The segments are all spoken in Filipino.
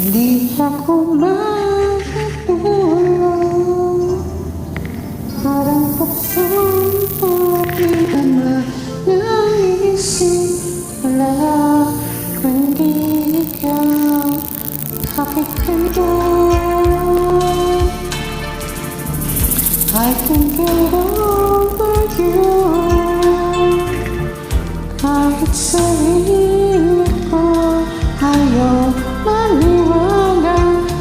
Di ako makatulog, parang pusong pati umanisip. Wala kundi ikaw, bakit ganito? I can get over you, kahit sarili ko ayaw maniwala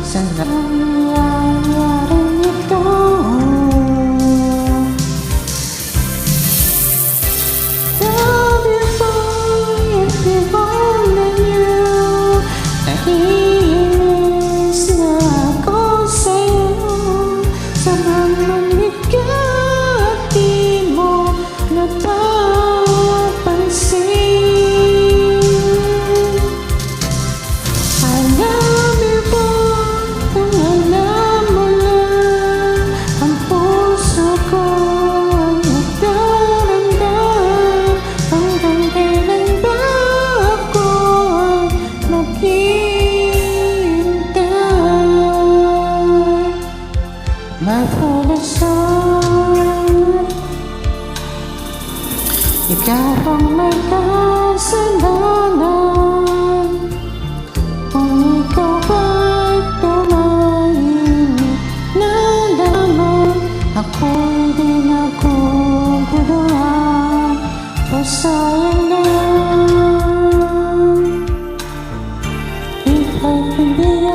sa nangyayaring ito. Love you boy, if you only knew, naiinis na ako sa'yo sa mga bigat di mo napapansin. Ikaw ang may kasalanan kung ikaw ba'y tumahimik na lamang. Ako'y di naguguluhan o sayang lang. Ika'y hindi